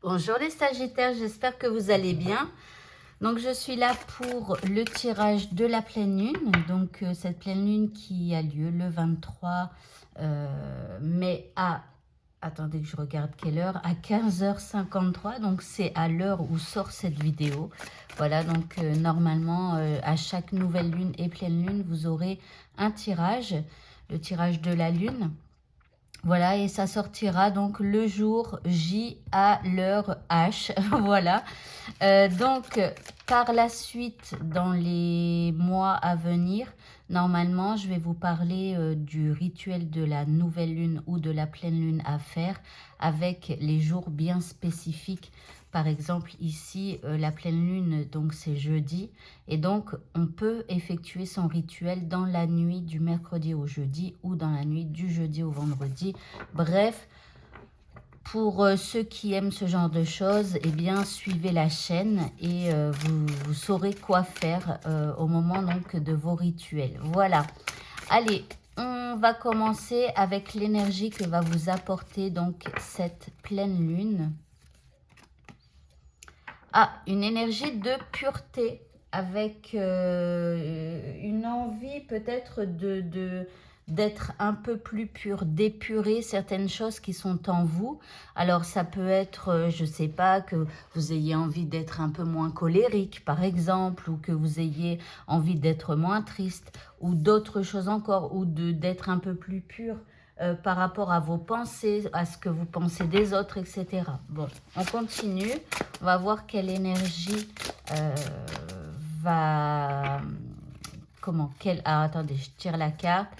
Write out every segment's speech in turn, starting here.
Bonjour les Sagittaires, j'espère que vous allez bien. Donc je suis là pour le tirage de la pleine lune. Donc cette pleine lune qui a lieu le 23 mai à, attendez que je regarde quelle heure, à 15h53. Donc c'est à l'heure où sort cette vidéo. Voilà, donc normalement à chaque nouvelle lune et pleine lune, vous aurez un tirage, le tirage de la lune. Voilà, et ça sortira donc le jour J à l'heure H. Voilà. Donc, par la suite, dans les mois à venir, normalement, je vais vous parler du rituel de la nouvelle lune ou de la pleine lune à faire avec les jours bien spécifiques. Par exemple, ici, la pleine lune, donc c'est jeudi. Et donc, on peut effectuer son rituel dans la nuit du mercredi au jeudi ou dans la nuit du jeudi au vendredi. Bref, pour ceux qui aiment ce genre de choses, eh bien, suivez la chaîne et vous saurez quoi faire au moment donc de vos rituels. Voilà. Allez, on va commencer avec l'énergie que va vous apporter donc cette pleine lune. Ah, une énergie de pureté avec une envie peut-être d'être un peu plus pur, d'épurer certaines choses qui sont en vous. Alors ça peut être, je ne sais pas, que vous ayez envie d'être un peu moins colérique par exemple, ou que vous ayez envie d'être moins triste, ou d'autres choses encore, ou d'être un peu plus pur par rapport à vos pensées, à ce que vous pensez des autres, etc. Bon, on continue. On va voir quelle énergie va... Comment ah, attendez, je tire la carte.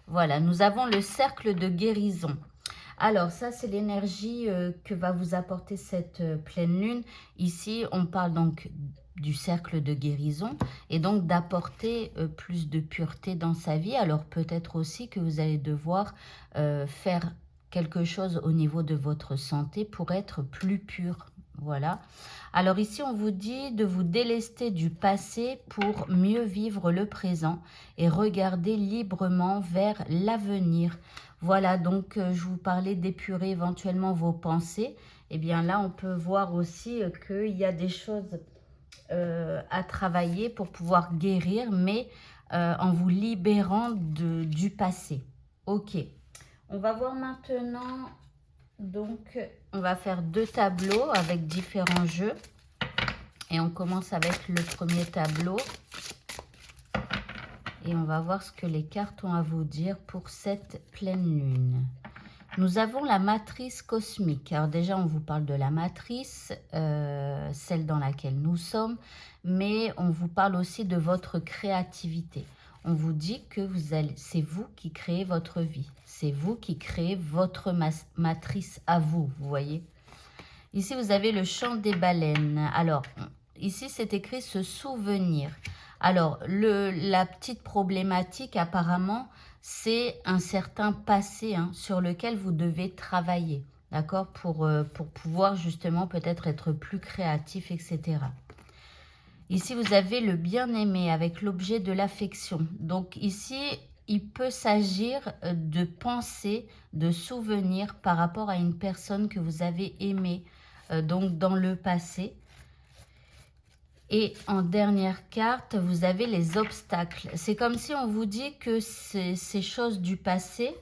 Voilà, nous avons le cercle de guérison. Alors, ça, c'est l'énergie que va vous apporter cette pleine lune. Ici, on parle donc du cercle de guérison et donc d'apporter plus de pureté dans sa vie. Alors, peut-être aussi que vous allez devoir faire quelque chose au niveau de votre santé pour être plus pur. Voilà. Alors ici, on vous dit de vous délester du passé pour mieux vivre le présent et regarder librement vers l'avenir. Voilà, donc je vous parlais d'épurer éventuellement vos pensées. Et bien là, on peut voir aussi qu'il y a des choses à travailler pour pouvoir guérir, mais en vous libérant du passé. Ok, on va voir maintenant, donc on va faire deux tableaux avec différents jeux. Et on commence avec le premier tableau. Et on va voir ce que les cartes ont à vous dire pour cette pleine lune. Nous avons la matrice cosmique. Alors déjà, on vous parle de la matrice, celle dans laquelle nous sommes, mais on vous parle aussi de votre créativité. On vous dit que c'est vous qui créez votre vie. C'est vous qui créez votre matrice à vous, vous voyez. Ici, vous avez le chant des baleines. Alors, ici, c'est écrit se souvenir. Alors, la petite problématique, apparemment, c'est un certain passé sur lequel vous devez travailler, d'accord, pour pouvoir justement peut-être être plus créatif, etc. Ici, vous avez le bien-aimé avec l'objet de l'affection. Donc ici, il peut s'agir de pensées, de souvenirs par rapport à une personne que vous avez aimée, donc dans le passé. Et en dernière carte, vous avez les obstacles. C'est comme si on vous dit que ces choses du passé,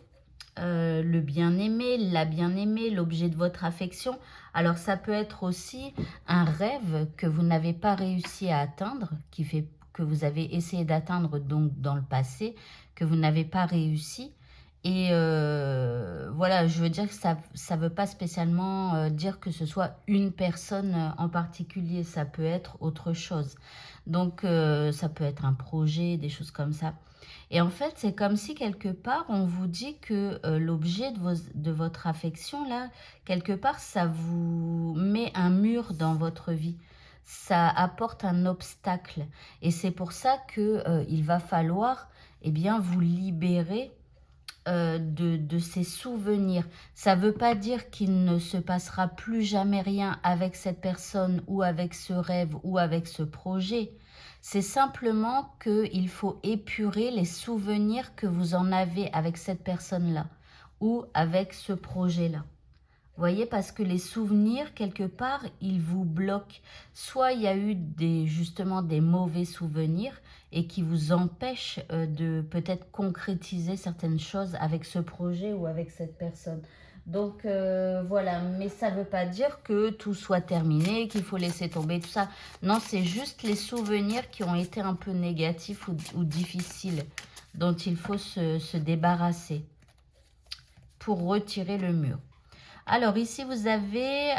le bien-aimé, la bien-aimée, l'objet de votre affection. Alors ça peut être aussi un rêve que vous n'avez pas réussi à atteindre, qui fait que vous avez essayé d'atteindre donc dans le passé, que vous n'avez pas réussi. Et voilà, je veux dire que ça ne veut pas spécialement dire que ce soit une personne en particulier, ça peut être autre chose. Donc ça peut être un projet, des choses comme ça. Et en fait, c'est comme si quelque part, on vous dit que l'objet de votre affection, là, quelque part, ça vous met un mur dans votre vie. Ça apporte un obstacle. Et c'est pour ça qu'il va falloir eh bien, vous libérer de ces souvenirs. Ça ne veut pas dire qu'il ne se passera plus jamais rien avec cette personne ou avec ce rêve ou avec ce projet. C'est simplement qu'il faut épurer les souvenirs que vous en avez avec cette personne-là ou avec ce projet-là. voyez, parce que les souvenirs, quelque part, ils vous bloquent. Soit il y a eu justement des mauvais souvenirs et qui vous empêchent de peut-être concrétiser certaines choses avec ce projet ou avec cette personne. Donc voilà, mais ça ne veut pas dire que tout soit terminé, qu'il faut laisser tomber tout ça. Non, c'est juste les souvenirs qui ont été un peu négatifs ou difficiles, dont il faut se débarrasser pour retirer le mur. Alors ici, vous avez,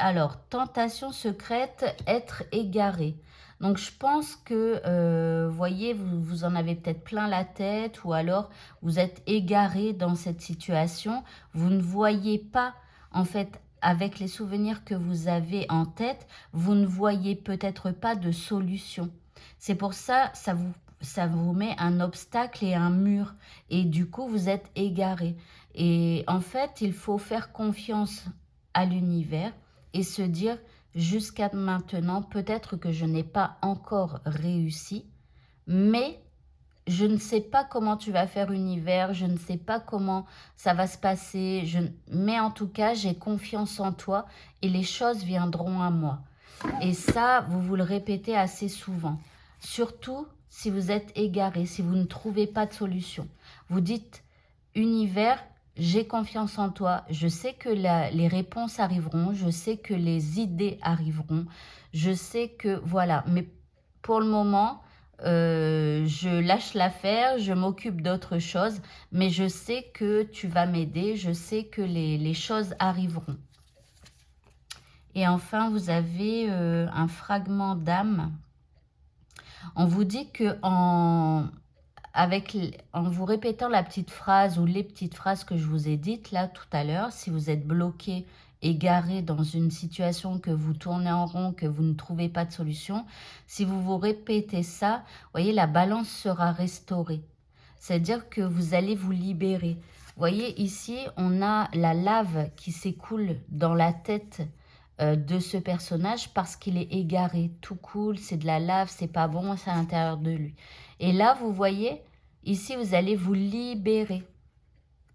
tentation secrète, être égaré. Donc je pense que, voyez, vous en avez peut-être plein la tête ou alors vous êtes égaré dans cette situation. Vous ne voyez pas, en fait, avec les souvenirs que vous avez en tête, vous ne voyez peut-être pas de solution. C'est pour ça, ça vous met un obstacle et un mur. Et du coup, vous êtes égaré. Et en fait, il faut faire confiance à l'univers et se dire jusqu'à maintenant, peut-être que je n'ai pas encore réussi, mais je ne sais pas comment tu vas faire univers, je ne sais pas comment ça va se passer, mais en tout cas, j'ai confiance en toi et les choses viendront à moi. Et ça, vous le répétez assez souvent. Surtout si vous êtes égaré, si vous ne trouvez pas de solution. Vous dites, univers, j'ai confiance en toi, je sais que les réponses arriveront, je sais que les idées arriveront, je sais que, voilà, mais pour le moment, je lâche l'affaire, je m'occupe d'autre chose, mais je sais que tu vas m'aider, je sais que les choses arriveront. Et enfin, vous avez un fragment d'âme. On vous dit que en vous répétant la petite phrase ou les petites phrases que je vous ai dites là tout à l'heure, si vous êtes bloqué, égaré dans une situation que vous tournez en rond, que vous ne trouvez pas de solution, si vous vous répétez ça, voyez, la balance sera restaurée. C'est-à-dire que vous allez vous libérer. Voyez, ici, on a la lave qui s'écoule dans la tête de ce personnage parce qu'il est égaré, tout cool, c'est de la lave, c'est pas bon, c'est à l'intérieur de lui. Et là, vous voyez, ici, vous allez vous libérer.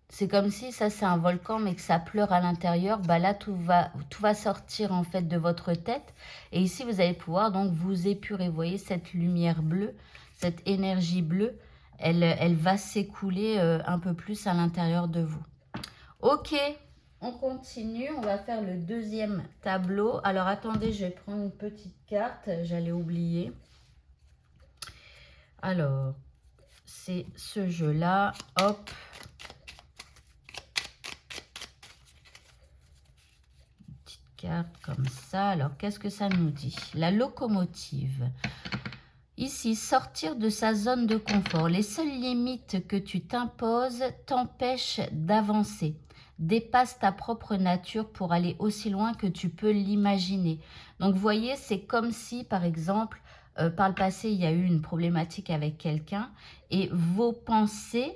C'est comme si ça, c'est un volcan, mais que ça pleure à l'intérieur. Bah là, tout va sortir en fait de votre tête. Et ici, vous allez pouvoir donc vous épurer. Vous voyez, cette lumière bleue, cette énergie bleue, elle va s'écouler un peu plus à l'intérieur de vous. Ok, on continue. On va faire le deuxième tableau. Alors, attendez, je vais prendre une petite carte. J'allais oublier. Alors, c'est ce jeu-là. Hop. Une petite carte comme ça. Alors, qu'est-ce que ça nous dit? La locomotive. Ici, sortir de sa zone de confort. Les seules limites que tu t'imposes t'empêchent d'avancer. Dépasse ta propre nature pour aller aussi loin que tu peux l'imaginer. Donc, vous voyez, c'est comme si, par exemple, par le passé, il y a eu une problématique avec quelqu'un et vos pensées,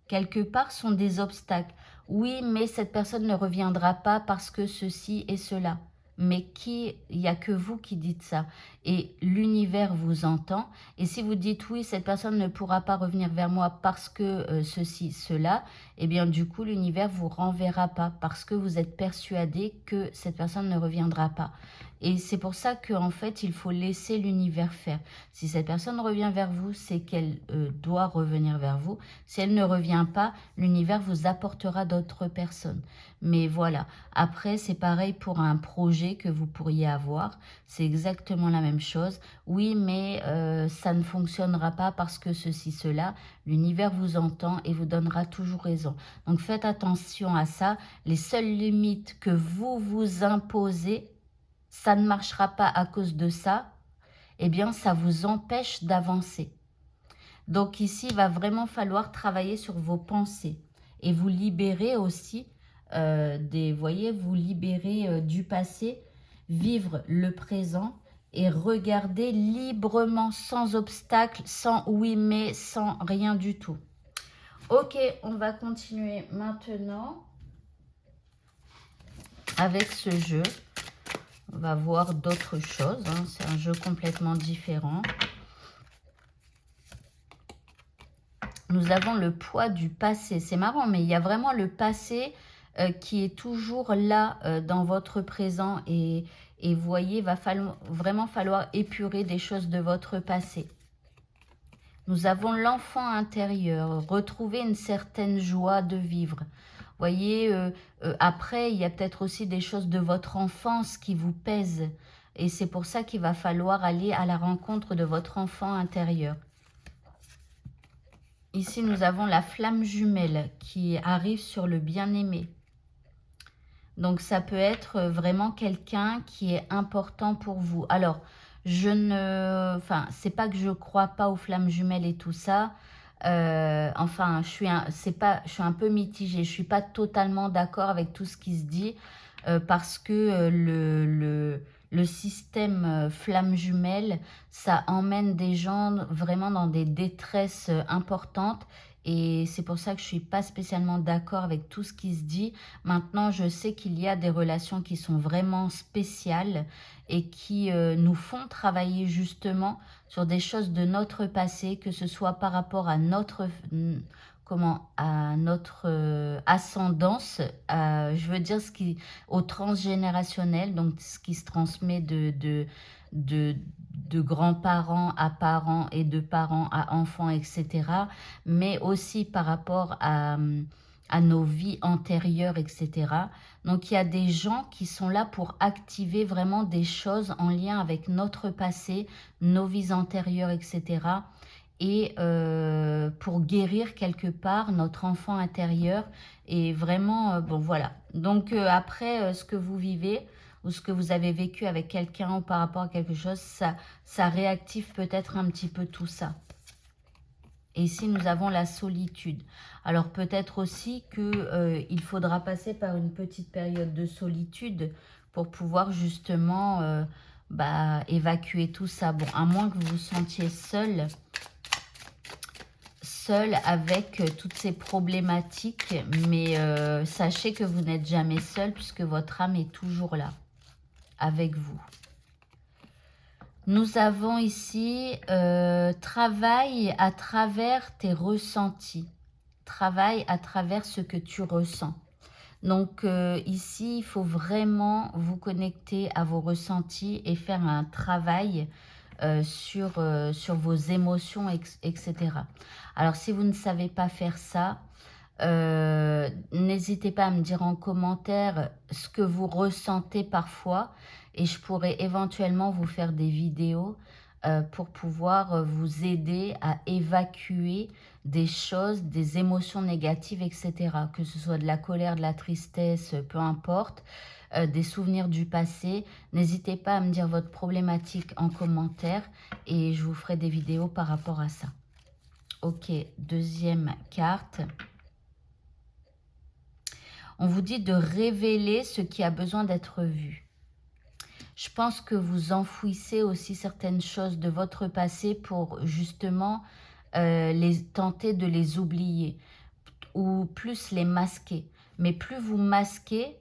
quelque part, sont des obstacles. Oui, mais cette personne ne reviendra pas parce que ceci et cela. Mais il n'y a que vous qui dites ça. Et l'univers vous entend. Et si vous dites oui, cette personne ne pourra pas revenir vers moi parce que ceci, cela, eh bien du coup, l'univers vous renverra pas parce que vous êtes persuadé que cette personne ne reviendra pas. Et c'est pour ça qu'en fait, il faut laisser l'univers faire. Si cette personne revient vers vous, c'est qu'elle doit revenir vers vous. Si elle ne revient pas, l'univers vous apportera d'autres personnes. Mais voilà, après, c'est pareil pour un projet que vous pourriez avoir. C'est exactement la même chose. Oui, mais ça ne fonctionnera pas parce que ceci, cela. L'univers vous entend et vous donnera toujours raison. Donc, faites attention à ça. Les seules limites que vous vous imposez, ça ne marchera pas à cause de ça, eh bien, ça vous empêche d'avancer. Donc ici, il va vraiment falloir travailler sur vos pensées et vous libérer aussi voyez, vous libérer du passé, vivre le présent et regarder librement, sans obstacle, sans oui mais, sans rien du tout. Ok, on va continuer maintenant avec ce jeu. On va voir d'autres choses, hein. C'est un jeu complètement différent. Nous avons le poids du passé. C'est marrant, mais il y a vraiment le passé qui est toujours là dans votre présent et vous voyez, va vraiment falloir épurer des choses de votre passé. Nous avons l'enfant intérieur, retrouver une certaine joie de vivre. Voyez, après, il y a peut-être aussi des choses de votre enfance qui vous pèsent. Et c'est pour ça qu'il va falloir aller à la rencontre de votre enfant intérieur. Ici, nous avons la flamme jumelle qui arrive sur le bien-aimé. Donc, ça peut être vraiment quelqu'un qui est important pour vous. Alors, c'est pas que je crois pas aux flammes jumelles et tout ça. Je suis un peu mitigée. Je suis pas totalement d'accord avec tout ce qui se dit parce que le système flamme jumelle, ça emmène des gens vraiment dans des détresses importantes. Et c'est pour ça que je ne suis pas spécialement d'accord avec tout ce qui se dit. Maintenant, je sais qu'il y a des relations qui sont vraiment spéciales et qui nous font travailler justement sur des choses de notre passé, que ce soit par rapport à notre, ascendance, je veux dire au transgénérationnel, donc ce qui se transmet de grands-parents à parents et de parents à enfants, etc. Mais aussi par rapport à nos vies antérieures, etc. Donc, il y a des gens qui sont là pour activer vraiment des choses en lien avec notre passé, nos vies antérieures, etc. Et pour guérir quelque part notre enfant intérieur. Et vraiment, bon, voilà. Donc, après, ce que vous vivez ou ce que vous avez vécu avec quelqu'un ou par rapport à quelque chose, ça réactive peut-être un petit peu tout ça. Et ici, nous avons la solitude. Alors, peut-être aussi qu'il faudra passer par une petite période de solitude pour pouvoir justement évacuer tout ça. Bon, à moins que vous vous sentiez seul avec toutes ces problématiques. Mais sachez que vous n'êtes jamais seul puisque votre âme est toujours là, avec vous. Nous avons ici travail à travers tes ressentis. Travail à travers ce que tu ressens. Donc ici, il faut vraiment vous connecter à vos ressentis et faire un travail sur vos émotions, etc. Alors, si vous ne savez pas faire ça, n'hésitez pas à me dire en commentaire ce que vous ressentez parfois et je pourrais éventuellement vous faire des vidéos pour pouvoir vous aider à évacuer des choses, des émotions négatives, etc. Que ce soit de la colère, de la tristesse, peu importe, des souvenirs du passé. N'hésitez pas à me dire votre problématique en commentaire et je vous ferai des vidéos par rapport à ça. Ok, deuxième carte. On vous dit de révéler ce qui a besoin d'être vu. Je pense que vous enfouissez aussi certaines choses de votre passé pour justement tenter de les oublier ou plus les masquer. Mais plus vous masquez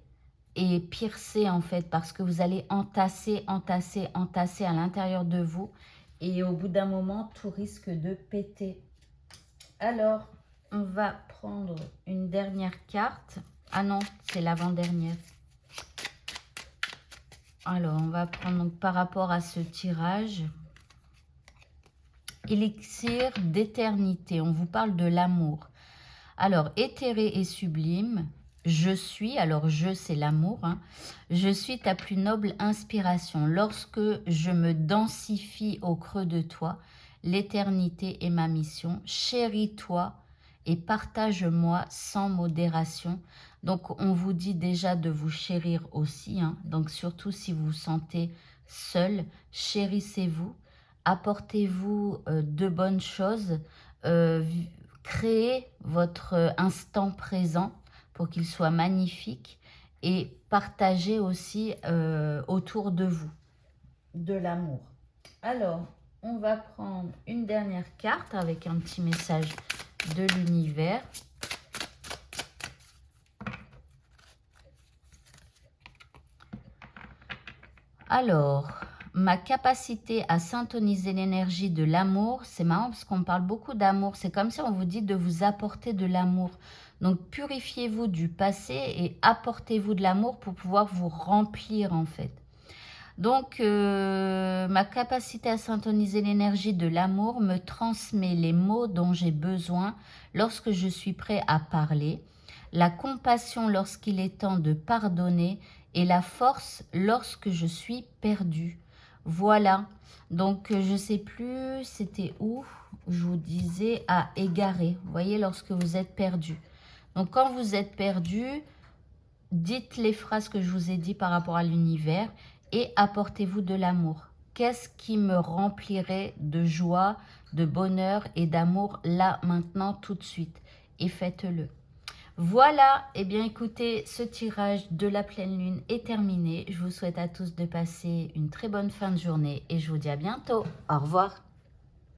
et pire c'est en fait parce que vous allez entasser à l'intérieur de vous et au bout d'un moment, tout risque de péter. Alors, on va prendre une dernière carte. Ah non, c'est l'avant-dernière. Alors, on va prendre donc par rapport à ce tirage. Élixir d'éternité. On vous parle de l'amour. Alors, éthéré et sublime. Je suis, alors je c'est l'amour. Hein, je suis ta plus noble inspiration. Lorsque je me densifie au creux de toi, l'éternité est ma mission. Chéris-toi et partage-moi sans modération. Donc, on vous dit déjà de vous chérir aussi. Hein. Donc, surtout si vous vous sentez seul, chérissez-vous. Apportez-vous de bonnes choses. Créez votre instant présent pour qu'il soit magnifique. Et partagez aussi autour de vous de l'amour. Alors, on va prendre une dernière carte avec un petit message de l'univers. Alors, Ma capacité à syntoniser l'énergie de l'amour, c'est marrant parce qu'on parle beaucoup d'amour, c'est comme si on vous dit de vous apporter de l'amour. Donc purifiez-vous du passé et apportez-vous de l'amour pour pouvoir vous remplir en fait. Donc ma capacité à syntoniser l'énergie de l'amour me transmet les mots dont j'ai besoin lorsque je suis prêt à parler, la compassion lorsqu'il est temps de pardonner et la force lorsque je suis perdue. Voilà, donc je ne sais plus c'était où, je vous disais à égarer, vous voyez lorsque vous êtes perdu. Donc quand vous êtes perdu, dites les phrases que je vous ai dit par rapport à l'univers et apportez-vous de l'amour. Qu'est-ce qui me remplirait de joie, de bonheur et d'amour là, maintenant, tout de suite? Et faites-le. Voilà, et bien écoutez, ce tirage de la pleine lune est terminé. Je vous souhaite à tous de passer une très bonne fin de journée et je vous dis à bientôt. Au revoir.